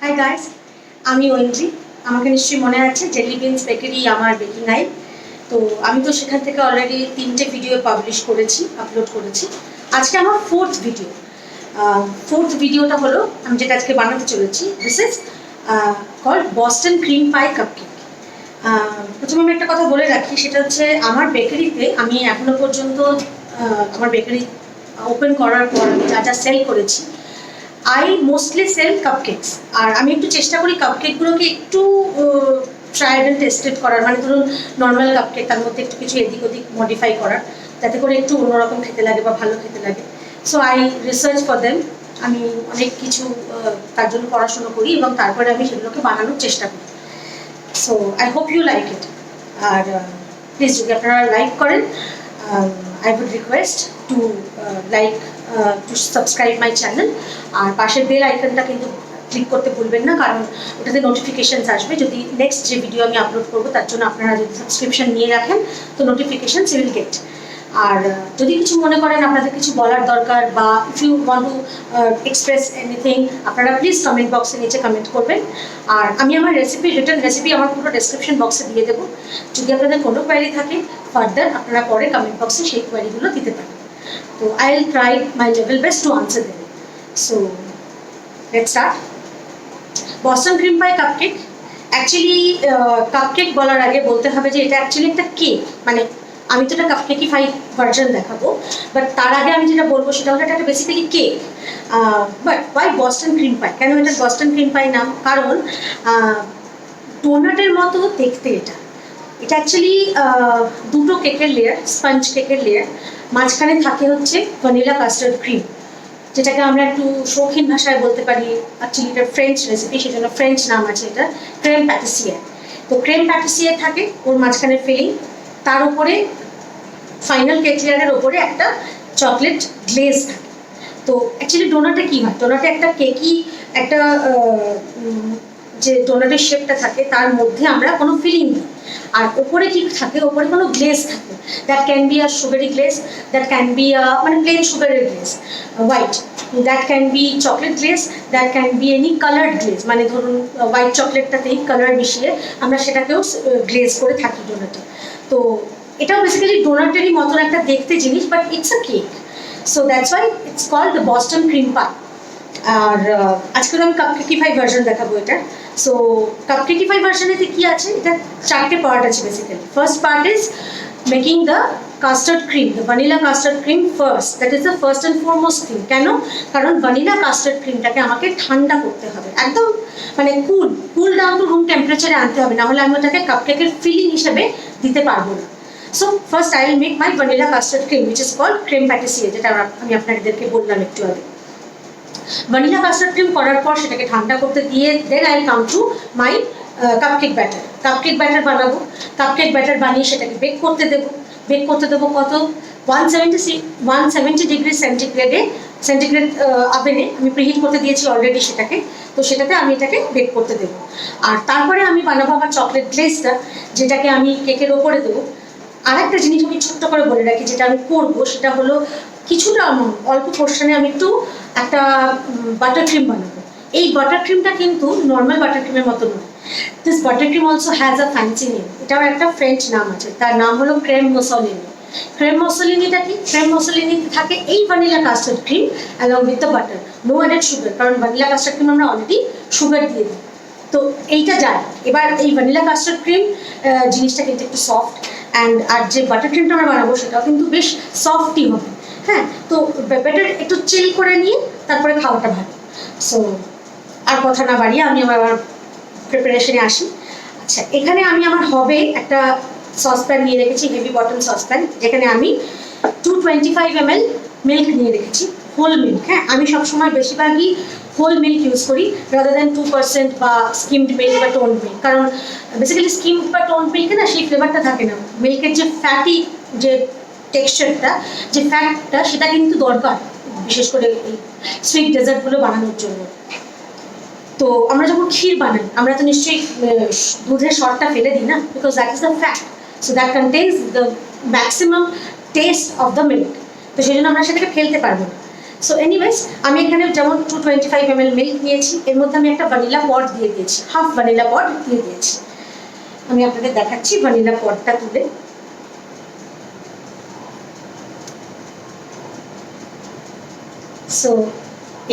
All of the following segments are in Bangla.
হাই গাইস, আমি ঐন্দ্রি। আমাকে নিশ্চয়ই মনে আছে জেলি বিনস বেকারি আমার বেকিং আইল। তো আমি তো সেখান থেকে অলরেডি 3টে ভিডিও পাবলিশ করেছি, আপলোড করেছি। আজকে আমার ফোর্থ ভিডিওটা হলো আমি যেটা আজকে বানাতে চলেছি। This is called Boston cream pie cupcake. প্রথমে আমি একটা কথা বলে রাখি, সেটা হচ্ছে আমার বেকারিতে আমি এখনো পর্যন্ত আমার বেকারি ওপেন করার পর আমি যা যা সেল করেছি, আই মোস্টলি সেল কাপকেকস। আর আমি একটু চেষ্টা করি কাপকেকগুলোকে একটু ট্রাইড অ্যান্ড টেস্টেড করার, মানে ধরুন নর্মাল কাপকেক তার মধ্যে একটু কিছু এদিক ওদিক মডিফাই করার, যাতে করে একটু অন্যরকম খেতে লাগে বা ভালো খেতে লাগে। So I research for them. আমি অনেক কিছু তার জন্য পড়াশুনো করি এবং তারপরে আমি সেগুলোকে বানানোর চেষ্টা করি। So I hope you like it. আর প্লিজ যদি আপনারা লাইক করেন, I would request to to subscribe my channel আর পাশের বেল আইকনটা কিন্তু ক্লিক করতে ভুলবেন না, কারণ ওটাতে নোটিফিকেশনস আসবে যদি নেক্সট যে ভিডিও আমি আপলোড করবো তার জন্য আপনারা যদি সাবস্ক্রিপশন নিয়ে রাখেন তো নোটিফিকেশনস ইউ উইল গেট। আর যদি কিছু মনে করেন আপনাদের কিছু বলার দরকার বা if you want to express anything, আপনারা প্লিজ কমেন্ট বক্সে নিচে কমেন্ট করবেন। আর আমি আমার রিটার্ন রেসিপি আমার পুরো ডেসক্রিপশন বক্সে দিয়ে দেবো। যদি আপনাদের কোনো কোয়ারি থাকে ফার্দার আপনারা পরে কমেন্ট বক্সে সেই কোয়ারিগুলো দিতে পারেন। তো I will try my level best to answer them. So let's start. Boston cream pie cupcake. Actually cupcake বলার আগে বলতে হবে যে এটা অ্যাকচুয়ালি একটা কেক। মানে আমি তো এটা কাপকেকিফাই ভার্জন দেখাবো, বাট তার আগে আমি যেটা বলবো সেটা হলো এটা একটা basically cake. But why Boston cream pie? কেন এটা বস্টন ক্রিম পাই নাম? কারণ ডোনাটের মতো দেখতে এটা অ্যাকচুয়ালি দুটো কেকের লেয়ার, স্পঞ্জ কেকের লেয়ার, মাঝখানে থাকে হচ্ছে ভ্যানিলা কাস্টার্ড ক্রিম, যেটাকে আমরা একটু শৌখিন ভাষায় বলতে পারি। অ্যাকচুয়ালি এটা ফ্রেঞ্চ রেসিপি, সেজন্য ফ্রেঞ্চ নাম আছে এটা, ক্রেম প্যাটিসিয়ে। তো ক্রেম প্যাটিসিয়ে থাকে ওর মাঝখানে ফিলিং, তার উপরে ফাইনাল কেক লেয়ারের ওপরে একটা চকলেট গ্লেজ থাকে। তো অ্যাকচুয়ালি ডোনাটে কী হয়, ডোনাটে একটা কেকই একটা যে ডোনাটের শেপটা থাকে তার মধ্যে আমরা কোনো ফিলিং দিই, আর ওপরে কি থাকে, ওপরে কোনো গ্লেজ থাকে। That can be a sugary glaze, that can be a মানে প্লেন সুগারের glaze white, that can be chocolate glaze, that can be any coloured glaze, মানে ধরুন হোয়াইট চকলেটটাতেই কালার মিশিয়ে আমরা সেটাকেও গ্লেজ করে থাকি ডোনাটে। তো এটাও বেসিক্যালি ডোনাটেরই মতন একটা দেখতে জিনিস, but it's a cake. So that's why it's called the Boston cream pie. আর আজকে আমি কাপকেকিফাই ভার্জন দেখাবো এটা। সো কাপকেকিফাই ভার্জনেতে কি আছে, এটা 4টে পার্ট আছে basically. First part is making the custard cream, the vanilla custard cream first. That is the first and foremost thing. কেন? কারণ ভ্যানিলা কাস্টার্ড ক্রিমটাকে আমাকে ঠান্ডা করতে হবে, একদম মানে কুল ডাউন টু রুম টেম্পারেচারে আনতে হবে, নাহলে আমি ওটাকে কাপকেকের ফিলিং হিসেবে দিতে পারবো না। So first I will make my vanilla custard cream which is called creme patissiere, যেটা আমি আপনাদেরকে বললাম একটু আগে। ভ্যানিলা কাস্টার্ড ক্রিম করার পর সেটাকে ঠান্ডা করতে দিয়ে then I come to my cupcake batter. Cupcake batter বানাবো। কাপকেক ব্যাটার বানিয়ে সেটাকে বেক করতে দেবো। কত 170 ডিগ্রি সেন্টিগ্রেড ওভেনে আমি প্রিহিট করতে দিয়েছি অলরেডি সেটাকে। তো সেটাতে আমি এটাকে বেক করতে দেবো। আর তারপরে আমি বানাবো আমার চকলেট গ্লেজটা, যেটাকে আমি কেকের ওপরে দেবো। আর একটা জিনিস আমি ছোট্ট করে বলে রাখি, যেটা আমি করবো সেটা হলো কিছুটা অল্প পোর্শনে আমি একটু একটা বাটার ক্রিম বানাবো। এই বাটার ক্রিমটা কিন্তু নর্মাল বাটার ক্রিমের মতো নয়। This butter cream also has a fancy name. এটার একটা ফ্রেঞ্চ নাম আছে, তার নাম হলো ক্রেম মসলিনি। ক্রেম মসলিনিটা কি? ক্রেম মসলিনিতে থাকে এই vanilla custard cream along with the butter, no added sugar, কারণ ভ্যানিলা কাস্টার্ড ক্রিম আমরা অলরেডি সুগার দিয়ে দিই। তো এইটা যায়। এবার এই ভ্যানিলা কাস্টার্ড ক্রিম জিনিসটা কিন্তু একটু সফট, আর যে বাটার ক্রিমটা আমরা বানাবো সেটাও কিন্তু বেশ সফটই হবে। হ্যাঁ, তো ব্যাটার একটু চিল করে নিয়ে তারপরে খাওয়াটা ভালো। সো আর কথা না বাড়িয়ে আমি আমার প্রিপারেশনে আসি। আচ্ছা, এখানে আমি আমার হবে একটা সসপ্যান নিয়ে রেখেছি, হেভি বটম সসপ্যান, যেখানে আমি 225 ml মিল্ক নিয়ে রেখেছি, হোল মিল্ক। হ্যাঁ, আমি সবসময় বেশিরভাগই হোল মিল্ক ইউজ করি রাদার দ্যান 2% বা স্কিমড মিল্ক বা টোন্ড মিল্ক। কারণ বেসিক্যালি স্কিমড বা টোন্ড মিল্কে না সেই ফ্লেভারটা থাকে না। মিল্কের যে ফ্যাটি যে টেক্সচারটা, যে ফ্যাটটা, সেটা কিন্তু দরকার বিশেষ করে এই সুইট ডেজার্টগুলো বানানোর জন্য। তো আমরা যখন ক্ষীর বানাই আমরা তো নিশ্চয়ই দুধের সরটা ফেলে দিই না, because that is the fat. So that contains the maximum taste of the milk. তো সেই জন্য আমরা সেটাকে ফেলতে পারবো না। সো এনিওয়েজ আমি এখানে যেমন 225 ml মিল্ক নিয়েছি, এর মধ্যে আমি একটা ভ্যানিলা পড দিয়ে দিয়েছি, হাফ ভ্যানিলা পড দিয়ে দিয়েছি। আমি আপনাদের দেখাচ্ছি ভ্যানিলা পডটা তুলে। সো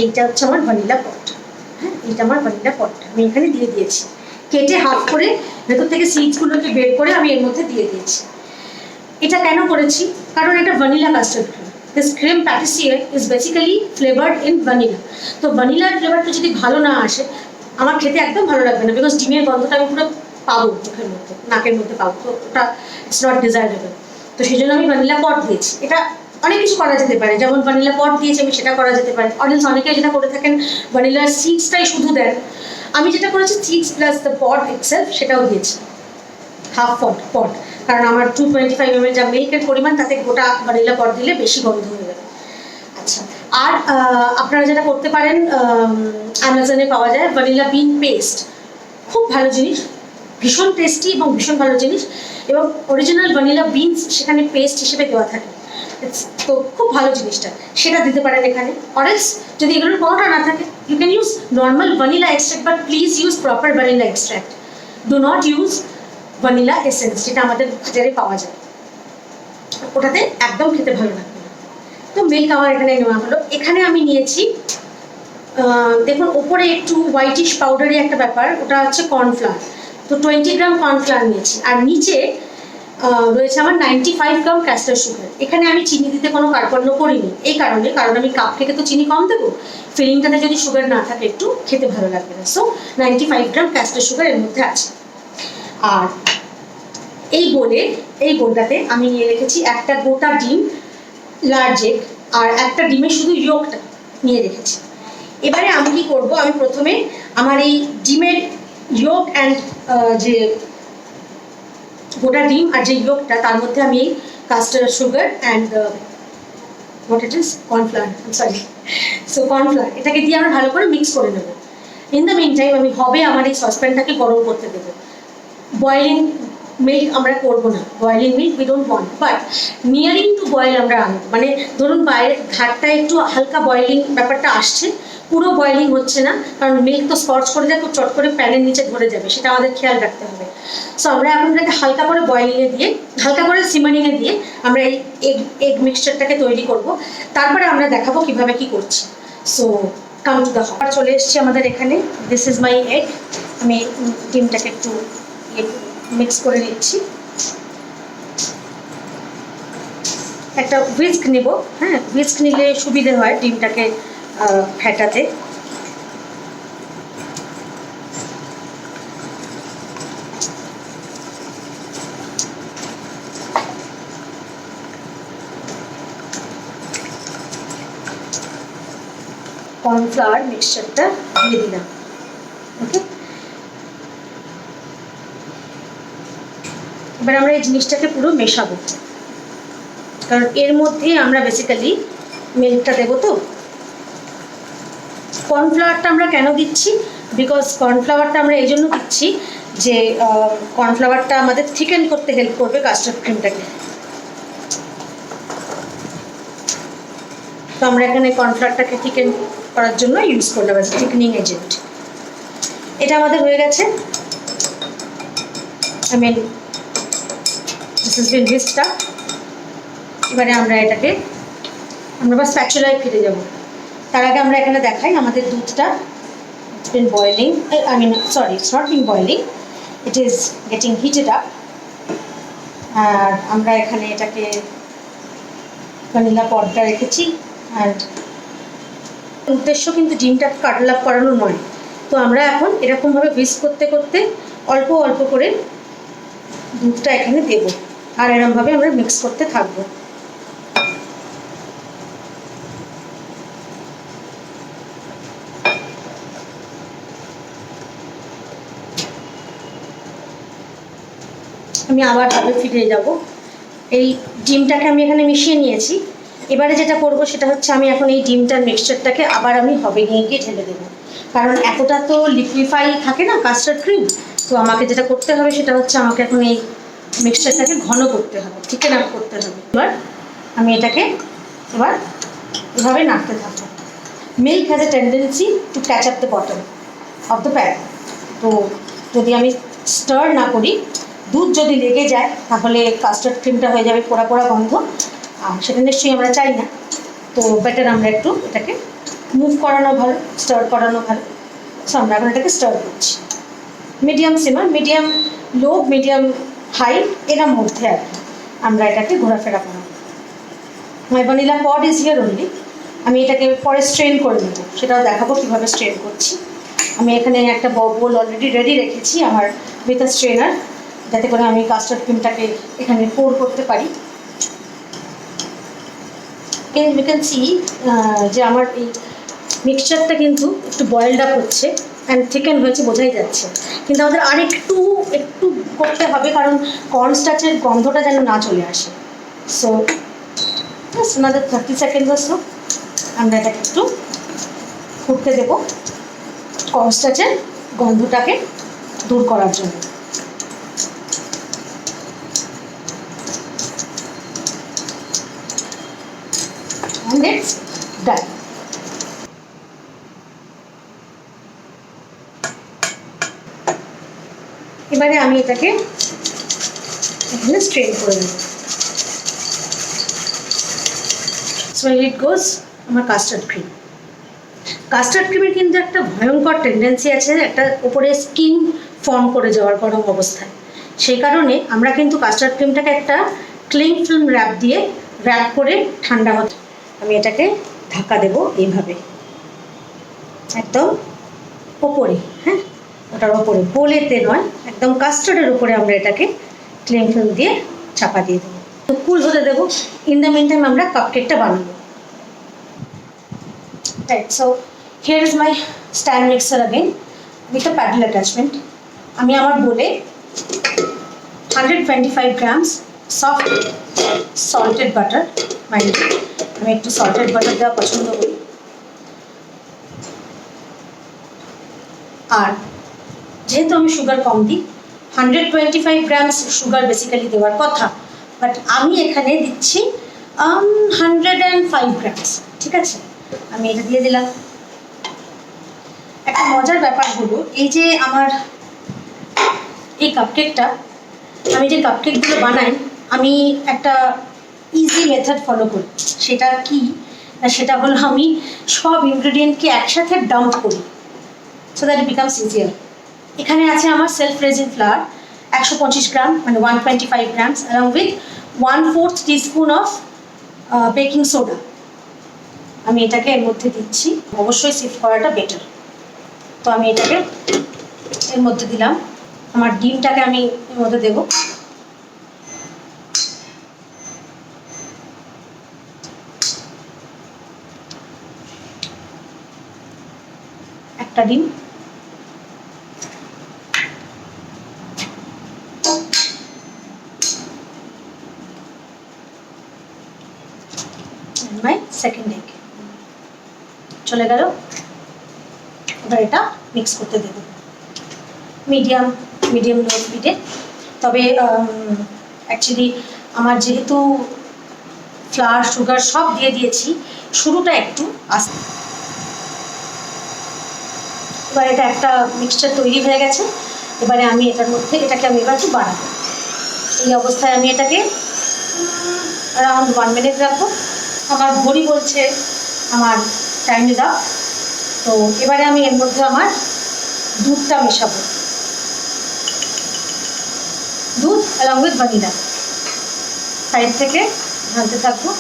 এইটা হচ্ছে আমার ভ্যানিলা পড। হ্যাঁ, এইটা আমার ভ্যানিলা পডটা আমি এখানে দিয়ে দিয়েছি, কেটে হাফ করে ভেতর থেকে সিডসগুলোকে বের করে আমি এর মধ্যে দিয়ে দিয়েছি। এটা কেন করেছি? কারণ এটা vanilla custard cream. This creme patissiere is basically flavoured in vanilla. তো ভ্যানিলার ফ্লেভারটা যদি ভালো না আসে আমার খেতে একদম ভালো লাগবে না, বিকজ ডিমের গন্ধটা আমি পুরো পাবো মুখের মধ্যে, নাকের মধ্যে পাবো, তো ওটা ইটস নট ডিজায়ারেবল। তো সেই জন্য আমি ভ্যানিলা পড দিয়েছি। এটা অনেক কিছু করা যেতে পারে, যেমন ভ্যানিলা পড দিয়েছি আমি সেটা করা যেতে পারে, অডিয়েন্স অনেকে যেটা করে থাকেন ভ্যানিলার সিডসটাই শুধু দেন। আমি যেটা করেছি seeds plus the pod itself সেটাও দিয়েছি, হাফ পড, কারণ আমার 225 ml যা মিল্কের পরিমাণ তাতে গোটা ভ্যানিলা পড দিলে বেশি গন্ধ হয়ে যাবে। আচ্ছা, আর আপনারা যেটা করতে পারেন, অ্যামাজনে পাওয়া যায় ভ্যানিলা বিন পেস্ট, খুব ভালো জিনিস, ভীষণ টেস্টি এবং ভীষণ ভালো জিনিস, এবং অরিজিনাল ভ্যানিলা বিনস সেখানে পেস্ট হিসেবে দেওয়া থাকে। তো খুব ভালো জিনিসটা, সেটা দিতে পারেন এখানে। অরেলস যদি এগুলোর কোনোটা না থাকে, you can use normal vanilla extract, but please use proper vanilla extract, do not use vanilla essence যেটা আমাদের বাজারে পাওয়া যায়, ওটাতে একদম খেতে ভালো লাগবে না। তো মিল্ক আমার এখানে নেওয়া হলো। এখানে আমি নিয়েছি, দেখুন ওপরে একটু হোয়াইটিশ পাউডারি একটা ব্যাপার, ওটা হচ্ছে কর্নফ্লাওয়ার। তো 20 গ্রাম কর্নফ্লাওয়ার নিয়েছি, আর নিচে রয়েছে আমার 95 গ্রাম ক্যাস্টার সুগার। এখানে আমি চিনি দিতে কোনো কার্পণ্য করিনি, এই কারণে, কারণ আমি কাপ থেকে তো চিনি কম দেবো, ফিলিংটাতে যদি সুগার না থাকে একটু খেতে ভালো লাগবে না। সো 95 গ্রাম ক্যাস্টার সুগার এর মধ্যে আছে। আর এই বোলটাতে আমি নিয়ে রেখেছি একটা গোটা ডিম, লার্জ এগ, আর একটা ডিমের শুধু ইয়োগটা নিয়ে রেখেছি। এবারে আমি কি করব, আমি প্রথমে আমার এই ডিমের ইয়োগ অ্যান্ড যে গোটা ডিম আর যে ইয়োগটা, তার মধ্যে আমি এই custard sugar and what it is cornflour, sorry, so cornflour, এটাকে দিয়ে আমরা ভালো করে মিক্স করে নেব। ইন দ্য মিন টাইম আমি আমার এই সসপ্যানটাকে গরম করতে দেবো। বয়েলিং মিল্ক আমরা করবো না, boiling milk we don't want, but nearing to boil আমরা আনবো। মানে ধরুন বাইরে ঘাটটায় একটু হালকা বয়েলিং ব্যাপারটা আসছে, পুরো বয়েলিং হচ্ছে না, কারণ মিল্ক তো স্কচ করে যায়, খুব চট করে প্যানের নিচে ধরে যাবে, সেটা আমাদের খেয়াল রাখতে হবে। সো আমরা এখন এটাকে হালকা করে বয়েলিংয়ে দিয়ে, হালকা করে সিমারিংয়ে দিয়ে আমরা এই এগ মিক্সচারটাকে তৈরি করব। তারপরে আমরা দেখাবো কিভাবে কি করছি। So come to the hot. চলে এসছি আমাদের এখানে, দিস ইজ মাই এগ। আমি ডিমটাকে একটু মিক্স করে নিচ্ছি, একটা হুইস্ক নেব। হ্যাঁ, হুইস্ক নিলে সুবিধে হয় ডিমটাকে ফেটাতে। কর্নফ্লাওয়ার মিক্সচারটা দিয়ে দিলাম, ওকে। এবার আমরা এই জিনিসটাকে পুরো মেশাবো, কারণ এর মধ্যে আমরা বেসিক্যালি মিল্কটা দেবো। তো কর্নফ্লাওয়ারটা আমরা কেন দিচ্ছি? বিকজ কর্নফ্লাওয়ারটা আমরা এই জন্য দিচ্ছি যে কর্নফ্লাওয়ারটা আমাদের থিকেন করতে হেল্প করবে কাস্টার্ড ক্রিমটাকে। তো আমরা এখানে কর্নফ্লাওয়ারটাকে থিকেন করার জন্য ইউজ করলাম অ্যাজ থিকনিং এজেন্ট। এটা আমাদের হয়ে গেছে। I mean this is been whisked up. এবারে আমরা এটাকে বাস স্প্যাচুলায় ফিরে যাব। তার আগে আমরা এখানে দেখাই আমাদের দুধটা it's been boiling, I mean sorry, it's not been boiling, it is getting heated up. আর আমরা এখানে এটাকে ভ্যানিলা পডটা রেখেছি, অ্যান্ড উদ্দেশ্য কিন্তু ডিমটা কাটলাপ করানো নয়। তো আমরা এখন এরকমভাবে হুইস্ক করতে করতে অল্প অল্প করে দুধটা এখানে দেবো, আর এরকমভাবে আমরা মিক্স করতে থাকবো। আমি আবার ভাবে ফিরে যাব। এই ডিমটাকে আমি এখানে মিশিয়ে নিয়েছি। এবারে যেটা করব সেটা হচ্ছে আমি এখন এই ডিমটার মিক্সচারটাকে আবার আমি হবে নিয়ে গিয়ে ঢেলে দেবো, কারণ এতটা তো লিকুইফাই থাকে না কাস্টার্ড ক্রিম। তো আমাকে যেটা করতে হবে সেটা হচ্ছে আমাকে এখন এই মিক্সচারটাকে ঘন করতে হবে, থিকেন আপ করতে হবে। এবার আমি এটাকে এভাবে নাড়তে থাকবো। Milk has a tendency to catch up the bottom of the pan. তো যদি আমি স্টার না করি, দুধ যদি লেগে যায় তাহলে কাস্টার্ড ক্রিমটা হয়ে যাবে পোড়া পোড়া গন্ধ, আর সেটা নিশ্চয়ই আমরা চাই না। তো বেটার আমরা একটু এটাকে মুভ করানো ভালো, স্টার করানো ভালো। সো আমরা এখন এটাকে স্টার করছি medium simmer, medium low, medium high, এর মধ্যে আর কি আমরা এটাকে ঘোরাফেরা করাবো। My vanilla pod is here only. আমি এটাকে পরে স্ট্রেন করে নেব, সেটাও দেখাবো কীভাবে স্ট্রেন করছি। আমি এখানে একটা বোল অলরেডি রেডি রেখেছি আমার উইথ আ স্ট্রেনার, যাতে করে আমি কাস্টার্ড ক্রিমটাকে এখানে পোর করতে পারি। ইউ ক্যান সি যে আমার এই মিক্সচারটা কিন্তু একটু বয়েলড আপ হচ্ছে অ্যান্ড থিকেন হয়েছে, বোঝাই যাচ্ছে। কিন্তু আমাদের একটু করতে হবে, কারণ কর্নস্টার্চের গন্ধটা যেন না চলে আসে। So just another 30 seconds or so আমরা এটাকে একটু ফুটতে দেবো কর্নস্টার্চের গন্ধটাকে দূর করার জন্য। And it's done. এবারে আমি এটাকে এখানে স্ট্রেন করে নেব। সো ইট গোজ আমার কাস্টার্ড ক্রিম। কাস্টার্ড ক্রিমের কিন্তু একটা ভয়ঙ্কর টেন্ডেন্সি আছে, একটা উপরে স্কিন ফর্ম করে যাওয়ার গরম অবস্থায়। সেই কারণে আমরা কিন্তু কাস্টার্ড ক্রিমটাকে একটা ক্লিং ফিল্ম র্যাপ দিয়ে র্যাপ করে ঠান্ডা হতে, আমি এটাকে ঢাকা দেব এইভাবে একদম ওপরে, হ্যাঁ ওটার ওপরে, বোলেতে নয়, একদম কাস্টার্ডের উপরে আমরা এটাকে ক্লিং ফিল্ম দিয়ে চাপা দিয়ে দেবো। তো কুল হতে দেবো। ইন দ্য মিন টাইম আমরা কাপকেকটা বানাবো। Right, so here is my stand mixer again with a paddle attachment. আমি আমার বোলে 125 grams সফট সল্টেড বাটার, আমি একটু সল্টেড বাটার দেওয়া পছন্দ করি। আর যেহেতু আমি সুগার কম দিই, 125 grams সুগার বেসিক্যালি দেওয়ার কথা, বাট আমি এখানে দিচ্ছি 105 grams। ঠিক আছে, আমি এটা দিয়ে দিলাম। একটা মজার ব্যাপার হলো, এই যে আমার এই কাপকেকটা, আমি যে কাপকেকগুলো বানাই, আমি একটা ইজি মেথড ফলো করি। সেটা কি না, সেটা হলো আমি সব ইনগ্রেডিয়েন্টকে একসাথে ডাম্প করি, so that it becomes easier. এখানে আছে আমার সেলফ রেজিন ফ্লাওয়ার 125 গ্রাম, মানে 125 grams, along with 1/4 teaspoon of baking soda. আমি এটাকে এর মধ্যে দিচ্ছি। অবশ্যই সিফট করাটা বেটার। তো আমি এটাকে এর মধ্যে দিলাম। আমার ডিমটাকে আমি এর মধ্যে দেবো। একটা ডিম, মাই সেকেন্ড এগ চলে গেল। এবার এটা মিক্স করতে দেবো মিডিয়াম লো স্পিডে। তবে অ্যাকচুয়ালি আমার যেহেতু ফ্লাওয়ার সুগার সব দিয়ে দিয়েছি, শুরুটা একটু আস্তে। এবার এটা একটা মিক্সচার তৈরি হয়ে গেছে। এবারে আমি এটার মধ্যে এটাকে আমি এবার একটু বাড়াবো। এই অবস্থায় আমি এটাকে অ্যারাউন্ড 1 মিনিট রাখবো। আমার ঘড়ি বলছে আমার টাইম ইজ আপ। তো এবারে আমি এর মধ্যে আমার দুধটা মেশাবো, দুধ অ্যালং উইথ ভ্যানিলা। সাইড থেকে ঢালতে থাকবো।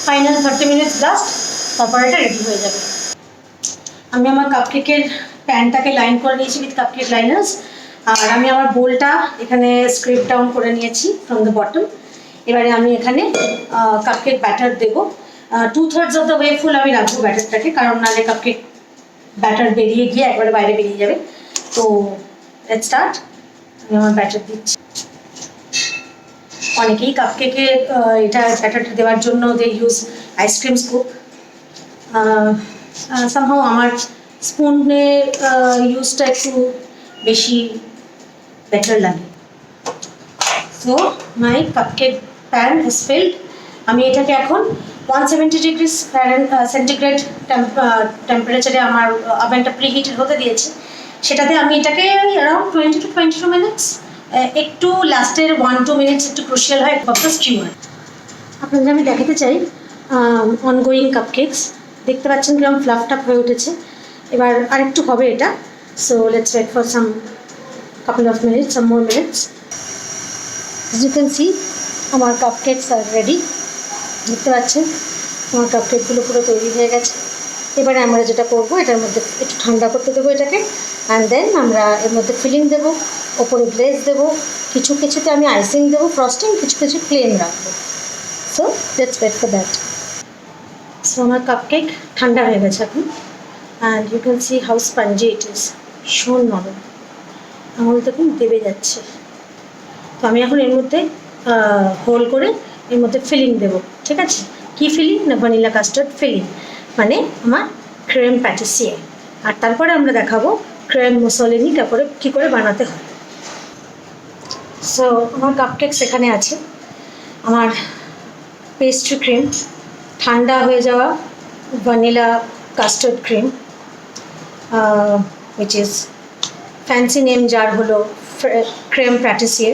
ফাইনাল 30 মিনিটস লাস্ট, তারপর এটা রেডি হয়ে যাবে। আমি আমার কাপকেকের প্যানটাকে লাইন করে নিয়েছি উইথ কাপকেক লাইনার্স। আর আমি আমার বোলটা এখানে স্ক্রেপ ডাউন করে নিয়েছি ফ্রম দ্য বটম। এবারে আমি এখানে কাপকেক ব্যাটার দেবো। 2/3 অফ দ্য ওয়ে ফুল আমি রাখবো ব্যাটারটাকে, কারণ নাহলে কাপকেক ব্যাটার বেরিয়ে গিয়ে একবারে বাইরে বেরিয়ে যাবে। তো লেটস স্টার্ট। আমি আমার ব্যাটার দিচ্ছি। অনেকেই কাপকেকে এটা ব্যাটারটা দেওয়ার জন্য they use ice cream scoop. Somehow আমার স্পুনের ইউজটা একটু বেশি বেটার লাগে। So my cupcake pan is filled. আমি এটাকে এখন 170 ডিগ্রি সেন্টিগ্রেড টেম্পারেচারে আমার ওভেনটা প্রিহিটেড হতে দিয়েছি। সেটাতে আমি এটাকে অ্যারাউন্ড 20 to 22 মিনিটস, একটু লাস্টের 1-2 মিনিটস একটু ক্রুশিয়াল হয় কতটা স্টিউ হয়। আপনাদের আমি দেখাতে চাই অনগোয়িং কাপকেকস। দেখতে পাচ্ছেন কিরকম ফ্লাফ টাপ হয়ে উঠেছে। এবার আরেকটু হবে এটা। So let's wait for some couple of minutes, some more minutes. As you can see, আমার কাপকেকস আর রেডি। দেখতে পাচ্ছেন আমার কাপকেকগুলো পুরো তৈরি হয়ে গেছে। এবারে আমরা যেটা করব, এটার মধ্যে একটু ঠান্ডা করতে দেবো এটাকে, অ্যান্ড দেন আমরা এর মধ্যে ফিলিং দেবো, ওপরে গ্লেজ দেবো, কিছু কিছুতে আমি আইসিং দেবো ফ্রস্টিং, কিছু কিছু প্লেন রাখবো। So let's wait for that. সো আমার কাপকেক ঠান্ডা হয়ে গেছে এখন, and you can see how spongy it is. ভীষণ নরম, আঙুল দেখুন দেবে যাচ্ছে। তো আমি এখন এর মধ্যে হোল করে এর মধ্যে ফিলিং দেবো। ঠিক আছে, কি ফিলিং না ভ্যানিলা কাস্টার্ড ফিলিং, মানে আমার ক্রেম প্যাটিসিয়ে। আর তারপরে আমরা দেখাবো ক্রেম মুসলিনি তারপরে কী করে বানাতে হয়। সো আমার কাপকেকস এখানে আছে। আমার পেস্ট্রি ক্রিম, ঠান্ডা হয়ে যাওয়া vanilla custard cream, which is fancy name যার হলো ক্রেম প্যাটিসিয়ে,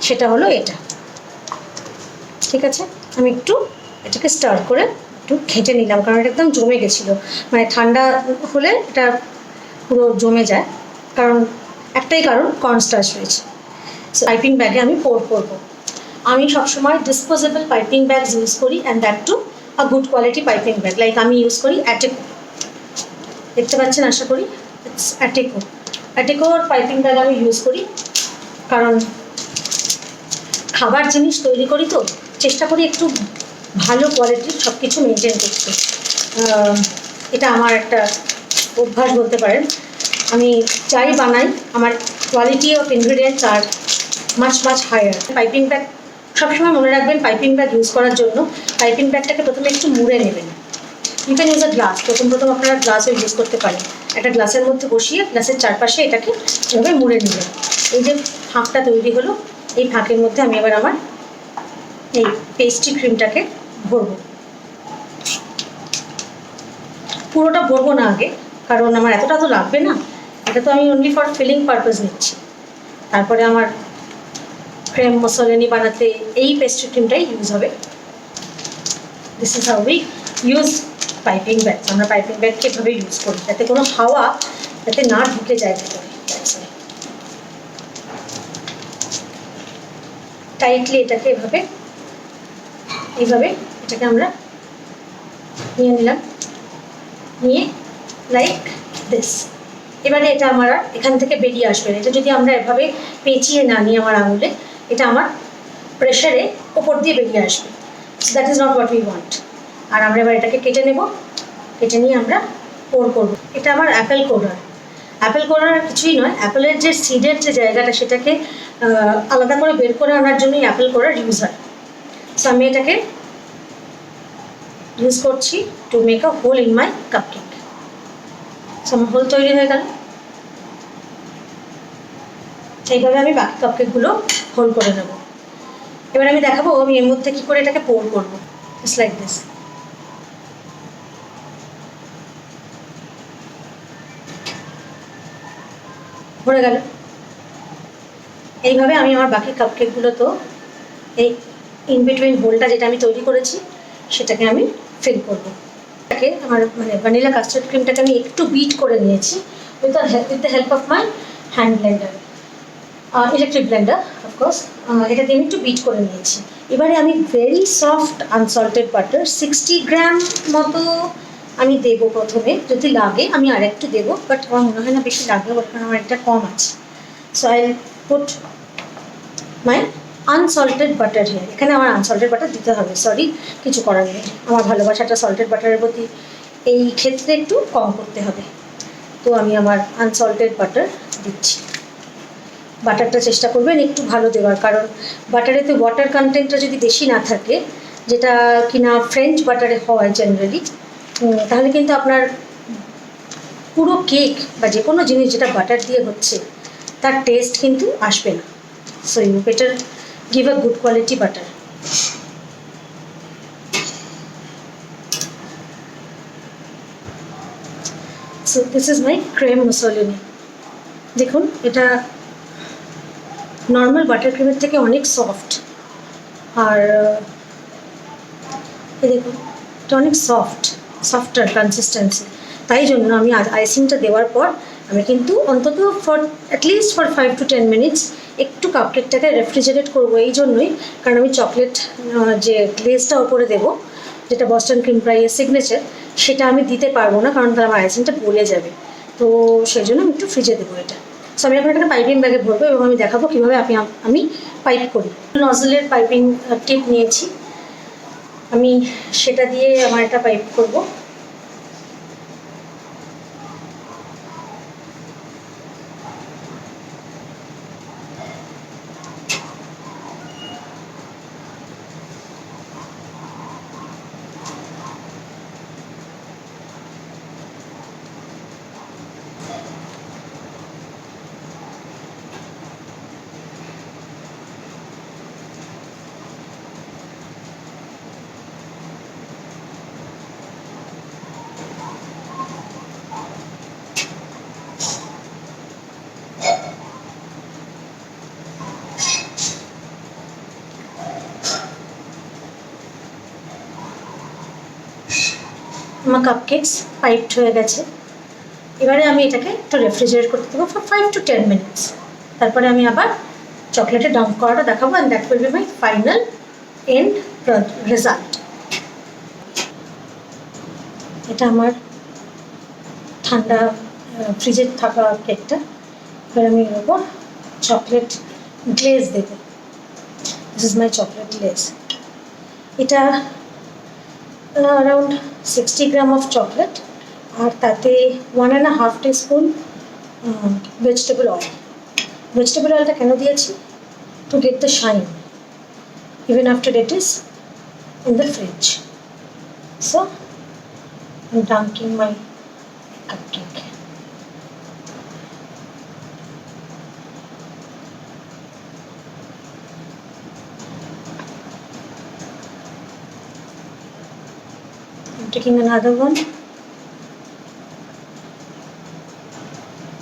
সেটা হলো এটা। ঠিক আছে, আমি একটু এটাকে স্টার করে একটু ঘেঁটে নিলাম, কারণ এটা একদম জমে গেছিলো। মানে ঠান্ডা হলে এটা পুরো জমে যায়, কারণ একটাই কারণ, কর্নস্টার্চ রয়েছে। পাইপিং ব্যাগে আমি পোর করবো। আমি সবসময় ডিসপোজেবল পাইপিং ব্যাগস ইউজ করি, and that to a good quality piping bag. Like আমি ইউজ করি অ্যাটেকো, দেখতে পাচ্ছেন আশা করি, ইটস অ্যাটেকোর পাইপিং ব্যাগ আমি ইউজ করি, কারণ খাবার জিনিস তৈরি করি তো চেষ্টা করি একটু ভালো কোয়ালিটির সব কিছু মেনটেন করতে। এটা আমার একটা অভ্যাস বলতে পারেন। আমি যাই বানাই আমার quality of ingredients are much higher. Piping bag সবসময় মনে রাখবেন, পাইপিং ব্যাগ ইউজ করার জন্য পাইপিং ব্যাগটাকে প্রথমে একটু মুড়ে নেবেন। You can use a glass, প্রথম আপনারা গ্লাসও ইউজ করতে পারেন। একটা গ্লাসের মধ্যে বসিয়ে গ্লাসের চারপাশে এটাকে এভাবে মুড়ে নেবেন। এই যে ফাঁকটা তৈরি হলো, এই ফাঁকের মধ্যে আমি এবার আমার এই পেস্ট্রি ক্রিমটাকে ভরবো। পুরোটা ভরবো না আগে, কারণ আমার এতটা তো লাগবে না, এটা তো আমি অনলি ফর ফিলিং পারপাস নিচ্ছি। তারপরে আমার ক্রেম মসলিনি বানাতে এই পেস্ট্রি ক্রিমটাই ইউজ হবে। This is how we use piping bag. আমরা পাইপিং ব্যাগকে এভাবে ইউজ করি যাতে কোনো হাওয়া যাতে না ঢুকে যায় ভিতরে। টাইটলি এটাকে এইভাবে এটাকে আমরা নিয়ে নিলাম, নিয়ে লাইক দিস। এবারে এটা আমার এখান থেকে বেরিয়ে আসবে না। এটা যদি আমরা এভাবে পেঁচিয়ে না নিই আমার আঙুলে, এটা আমার প্রেশারে ওপর দিয়ে বেরিয়ে আসবে। So that is not what we want. আর আমরা এবার এটাকে কেটে নেব, কেটে নিয়ে আমরা পোর করবো। এটা আমার অ্যাপেল কোডার। অ্যাপেল কোডার কিছুই নয়, অ্যাপেলের যে সিডের যে জায়গাটা সেটাকে আলাদা করে বের করে আনার জন্যই অ্যাপেল কোডার ইউজ হয়। সো আমি এটাকে ইউজ করছি to make a hole in my cupcake. So আমার হোল তৈরি হয়ে গেল। এইভাবে আমি বাকি কাপকেকগুলো হোল করে নেব। এবার আমি দেখাবো আমি এর মধ্যে কী করে এটাকে পোর করবো। Just like this. ভরে গেল। এইভাবে আমি আমার বাকি কাপকেকগুলো তো এই ইন বিটুইন হোলটা যেটা আমি তৈরি করেছি সেটাকে আমি ফিল করবো। এটাকে আমার মানে ভ্যানিলা কাস্টার্ড ক্রিমটাকে আমি একটু বিট করে নিয়েছি with the help of my hand Blender, electric Blender of course. এটা দিয়ে আমি একটু বিট করে নিয়েছি। এবারে আমি ভেরি সফট আনসল্টেড বাটার 60 গ্রাম মতো আমি দেবো প্রথমে, যদি লাগে আমি আরেকটু দেবো, বাট আমার মনে হয় না বেশি লাগবে, কারণ আমার একটা কম আছে। So I put my unsalted butter here. এখানে আমার আনসল্টেড বাটার দিতে হবে, সরি, কিছু করার নেই। আমার ভালোবাসাটা সল্টেড বাটারের প্রতি এই ক্ষেত্রে একটু কম করতে হবে। তো আমি আমার আনসল্টেড বাটার দিচ্ছি। বাটারটা চেষ্টা করবেন একটু ভালো দেওয়ার, কারণ বাটারেতে ওয়াটার কন্টেন্টটা যদি বেশি না থাকে, যেটা কিনা ফ্রেঞ্চ বাটারে হয় জেনারেলি, তাহলে কিন্তু আপনার পুরো কেক বা যে কোনো জিনিস যেটা বাটার দিয়ে হচ্ছে তার টেস্ট কিন্তু আসবে না। So you better give a good quality butter. So this is my creme mousseline. দেখুন এটা নর্মাল বাটার ক্রিমের থেকে অনেক সফট, আর দেখুন এটা অনেক সফটার কনসিস্টেন্সি। তাই জন্য আমি আইসিংটা দেওয়ার পর আমি কিন্তু অন্তত for at least for 5 to 10 minutes একটু কাপকেকটাকে রেফ্রিজারেট করবো। এই জন্যই কারণ আমি চকলেট যে গ্লেজটা ওপরে দেবো, যেটা বস্টন ক্রিম পাইয়ের সিগনেচার, সেটা আমি দিতে পারবো না, কারণ তার আমার আইসিংটা গলে যাবে। তো সেই জন্য আমি একটু ফ্রিজে দেবো এটা। সো আমি এখন একটা পাইপিং ব্যাগে ভরবো এবং আমি দেখাবো কীভাবে আমি পাইপ করি। নজলের পাইপিং টিপ নিয়েছি, আমি সেটা দিয়ে আমার একটা পাইপ করব। আমার কাপকেকস পাইপড হয়ে গেছে। এবারে আমি এটাকে একটু রেফ্রিজারেট করতে দেবো ফর 5 to 10 মিনিটস। তারপরে আমি আবার চকলেটে ডাম্প করাটা দেখাবো, and that will be my final end result. এটা আমার ঠান্ডা ফ্রিজে থাকা কেকটা। এবার আমি এর উপর চকলেট গ্লেজ দেবো। This is my chocolate glaze. এটা অ্যারাউন্ড 60 গ্রাম অফ চকলেট, আর তাতে 1.5 টিস্পুন ভেজিটেবল অয়েল। ভেজিটেবল অয়েলটা কেন দিয়েছি? To get the shine even after it is in the fridge. So I'm dunking my cupcake. I'm taking another one.